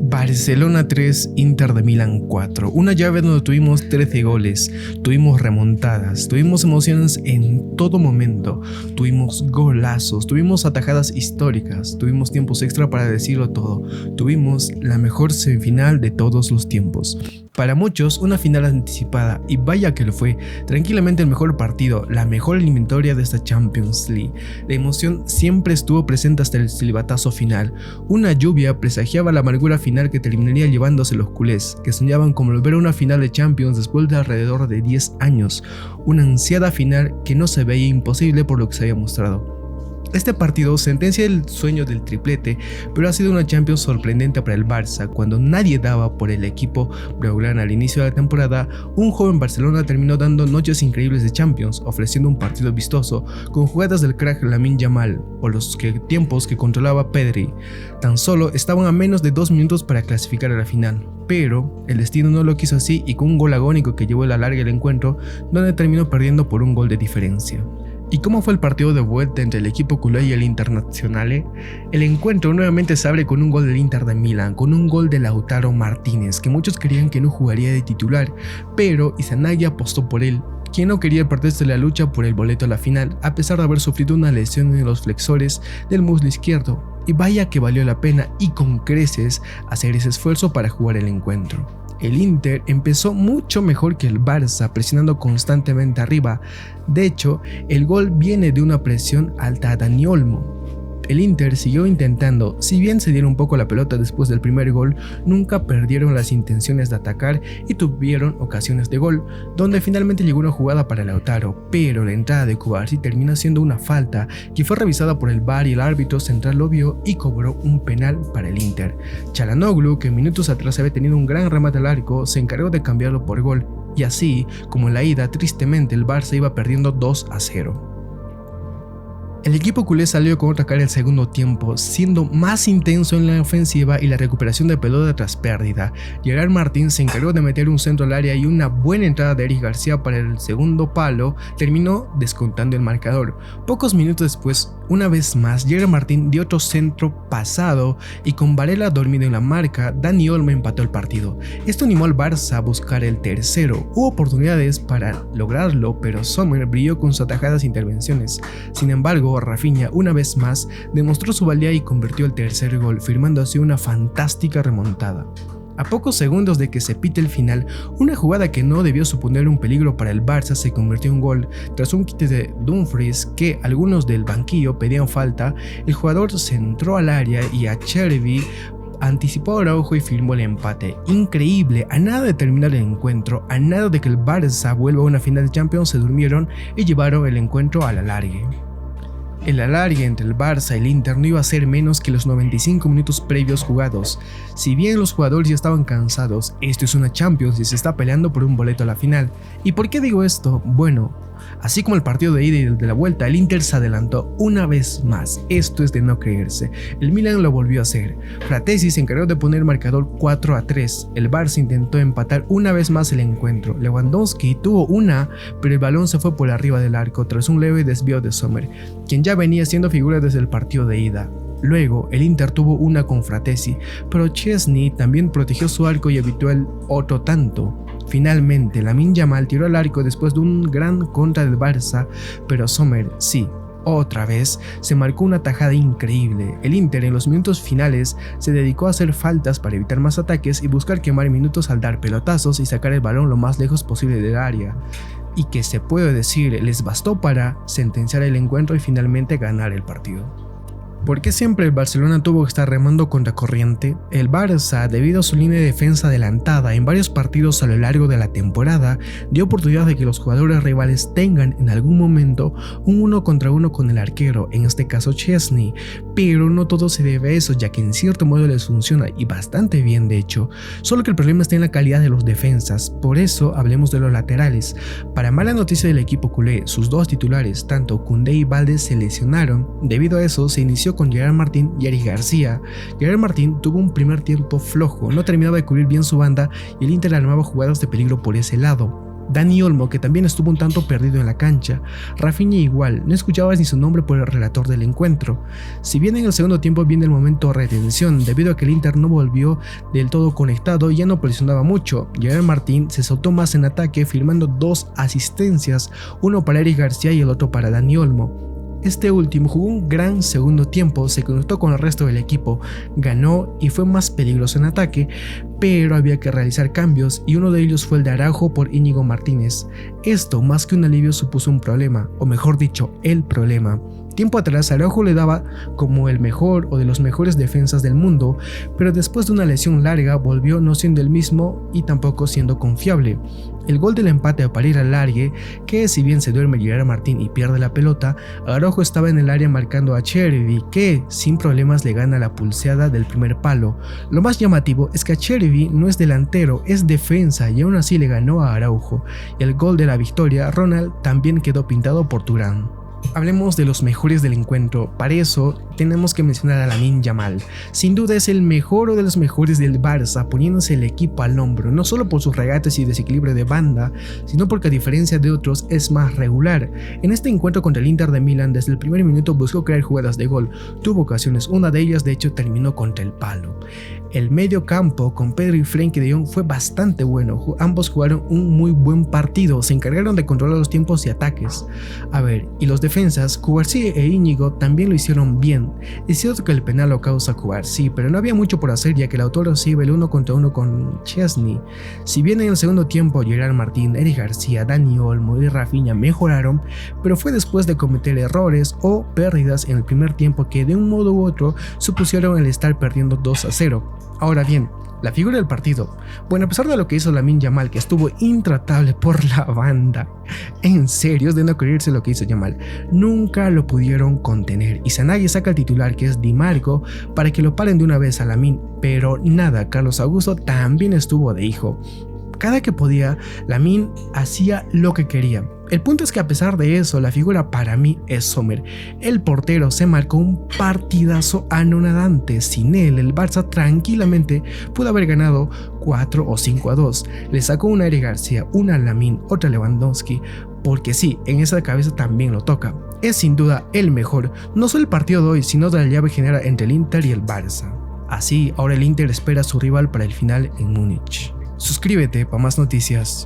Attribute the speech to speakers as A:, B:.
A: Barcelona 3, Inter de Milán 4, una llave donde tuvimos 13 goles, tuvimos remontadas, tuvimos emociones en todo momento, tuvimos golazos, tuvimos atajadas históricas, tuvimos tiempos extra para decirlo todo, tuvimos la mejor semifinal de todos los tiempos. Para muchos, una final anticipada, y vaya que lo fue, tranquilamente el mejor partido, la mejor eliminatoria de esta Champions League. La emoción siempre estuvo presente hasta el silbatazo final. Una lluvia presagiaba la amargura final que terminaría llevándose los culés, que soñaban con volver a una final de Champions después de alrededor de 10 años. Una ansiada final que no se veía imposible por lo que se había mostrado. Este partido sentencia el sueño del triplete, pero ha sido una Champions sorprendente para el Barça. Cuando nadie daba por el equipo blaugrana al inicio de la temporada, un joven Barcelona terminó dando noches increíbles de Champions, ofreciendo un partido vistoso con jugadas del crack Lamine Yamal o los tiempos que controlaba Pedri. Tan solo estaban a menos de 2 minutos para clasificar a la final, pero el destino no lo quiso así, y con un gol agónico que llevó a la larga el encuentro, donde terminó perdiendo por un gol de diferencia. ¿Y cómo fue el partido de vuelta entre el equipo culé y el Internazionale? El encuentro nuevamente se abre con un gol del Inter de Milán, con un gol de Lautaro Martínez, que muchos creían que no jugaría de titular, pero Izanagui apostó por él, quien no quería perderse la lucha por el boleto a la final, a pesar de haber sufrido una lesión en los flexores del muslo izquierdo. Y vaya que valió la pena, y con creces, hacer ese esfuerzo para jugar el encuentro. El Inter empezó mucho mejor que el Barça, presionando constantemente arriba. De hecho, el gol viene de una presión alta a Dani Olmo. El Inter siguió intentando, si bien se dieron un poco la pelota después del primer gol, nunca perdieron las intenciones de atacar y tuvieron ocasiones de gol, donde finalmente llegó una jugada para Lautaro, pero la entrada de Cubarsí terminó siendo una falta que fue revisada por el VAR y el árbitro central lo vio y cobró un penal para el Inter. Çalhanoğlu, que minutos atrás había tenido un gran remate al arco, se encargó de cambiarlo por gol, y así, como en la ida, tristemente el Barça iba perdiendo 2-0. El equipo culé salió con otra cara el segundo tiempo, siendo más intenso en la ofensiva y la recuperación de pelota tras pérdida. Gerard Martín se encargó de meter un centro al área, y una buena entrada de Eric García para el segundo palo terminó descontando el marcador. Pocos minutos después, una vez más, Gerard Martín dio otro centro pasado, y con Varela dormido en la marca, Dani Olmo empató el partido. Esto animó al Barça a buscar el tercero. Hubo oportunidades para lograrlo, pero Sommer brilló con sus atajadas intervenciones. Sin embargo, Rafinha una vez más demostró su valía y convirtió el tercer gol, firmando así una fantástica remontada. A pocos segundos de que se pite el final, una jugada que no debió suponer un peligro para el Barça se convirtió en gol. Tras un quite de Dumfries que algunos del banquillo pedían falta, el jugador centró al área y Acerbi anticipó a Araujo y firmó el empate. Increíble, a nada de terminar el encuentro, a nada de que el Barça vuelva a una final de Champions, se durmieron y llevaron el encuentro al alargue. El alargue entre el Barça y el Inter no iba a ser menos que los 95 minutos previos jugados. Si bien los jugadores ya estaban cansados, esto es una Champions y se está peleando por un boleto a la final. ¿Y por qué digo esto? Bueno, así como el partido de ida y el de la vuelta, el Inter se adelantó una vez más. Esto es de no creerse. El Milan lo volvió a hacer. Fratesi se encargó de poner el marcador 4-3. El Barça intentó empatar una vez más el encuentro. Lewandowski tuvo una, pero el balón se fue por arriba del arco tras un leve desvío de Sommer, quien ya venía siendo figura desde el partido de ida. Luego, el Inter tuvo una con Fratesi, pero Szczęsny también protegió su arco y evitó el otro tanto. Finalmente, Lamine Yamal tiró al arco después de un gran contra del Barça, pero Sommer, sí, otra vez, se marcó una tajada increíble. El Inter en los minutos finales se dedicó a hacer faltas para evitar más ataques y buscar quemar minutos al dar pelotazos y sacar el balón lo más lejos posible del área. Y que se puede decir, les bastó para sentenciar el encuentro y finalmente ganar el partido. ¿Por qué siempre el Barcelona tuvo que estar remando contra corriente? El Barça, debido a su línea de defensa adelantada en varios partidos a lo largo de la temporada, dio oportunidad de que los jugadores rivales tengan en algún momento un 1 contra 1 con el arquero, en este caso Szczęsny, pero no todo se debe a eso, ya que en cierto modo les funciona y bastante bien de hecho, solo que el problema está en la calidad de los defensas. Por eso hablemos de los laterales. Para mala noticia del equipo culé, sus dos titulares, tanto Koundé y Valdés, se lesionaron. Debido a eso se inició con Gerard Martín y Eric García. Gerard Martín tuvo un primer tiempo flojo, no terminaba de cubrir bien su banda y el Inter armaba jugadas de peligro por ese lado. Dani Olmo, que también estuvo un tanto perdido en la cancha. Rafinha igual, no escuchabas ni su nombre por el relator del encuentro. Si bien en el segundo tiempo viene el momento de retención, debido a que el Inter no volvió del todo conectado y ya no presionaba mucho, Gerard Martín se soltó más en ataque, firmando 2 asistencias, uno para Eric García y el otro para Dani Olmo. Este último jugó un gran segundo tiempo, se conectó con el resto del equipo, ganó y fue más peligroso en ataque, pero había que realizar cambios y uno de ellos fue el de Araujo por Íñigo Martínez. Esto más que un alivio supuso un problema, o mejor dicho, el problema. Tiempo atrás Araujo le daba como el mejor o de los mejores defensas del mundo, pero después de una lesión larga volvió no siendo el mismo y tampoco siendo confiable. El gol del empate para ir al largue, que si bien se duerme Gerard Martín y pierde la pelota, Araujo estaba en el área marcando a Chervi, que sin problemas le gana la pulseada del primer palo. Lo más llamativo es que Chervi no es delantero, es defensa y aún así le ganó a Araujo, y el gol de la victoria, Ronald, también quedó pintado por Turán. Hablemos de los mejores del encuentro. Para eso tenemos que mencionar a Lamine Yamal. Sin duda es el mejor o de los mejores del Barça, poniéndose el equipo al hombro, no solo por sus regates y desequilibrio de banda, sino porque a diferencia de otros es más regular. En este encuentro contra el Inter de Milán, desde el primer minuto buscó crear jugadas de gol, tuvo ocasiones, una de ellas de hecho terminó contra el palo. El medio campo con Pedro y Frenkie de Jong fue bastante bueno, ambos jugaron un muy buen partido, se encargaron de controlar los tiempos y ataques. Y los defensas, Cubarsí e Íñigo también lo hicieron bien. Es cierto que el penal lo causa Cubarsí, pero no había mucho por hacer ya que el autor recibe el 1 contra 1 con Chesney. Si bien en el segundo tiempo Gerard Martín, Eric García, Dani Olmo y Rafinha mejoraron, pero fue después de cometer errores o pérdidas en el primer tiempo que de un modo u otro supusieron el estar perdiendo 2-0. Ahora bien, la figura del partido. Bueno, a pesar de lo que hizo Lamine Yamal, que estuvo intratable por la banda, en serio, es de no creerse lo que hizo Yamal, nunca lo pudieron contener y Zanaghi saca el titular, que es Di Marco, para que lo paren de una vez a Lamine, pero nada, Carlos Augusto también estuvo de hijo. Cada que podía, Lamine hacía lo que quería. El punto es que a pesar de eso, la figura para mí es Sommer. El portero se marcó un partidazo anonadante. Sin él, el Barça tranquilamente pudo haber ganado 4 o 5-2. Le sacó una a Eric García, una a Lamine, otra a Lewandowski, porque sí, en esa cabeza también lo toca. Es sin duda el mejor, no solo el partido de hoy, sino de la llave general entre el Inter y el Barça. Así, ahora el Inter espera a su rival para el final en Múnich. Suscríbete para más noticias.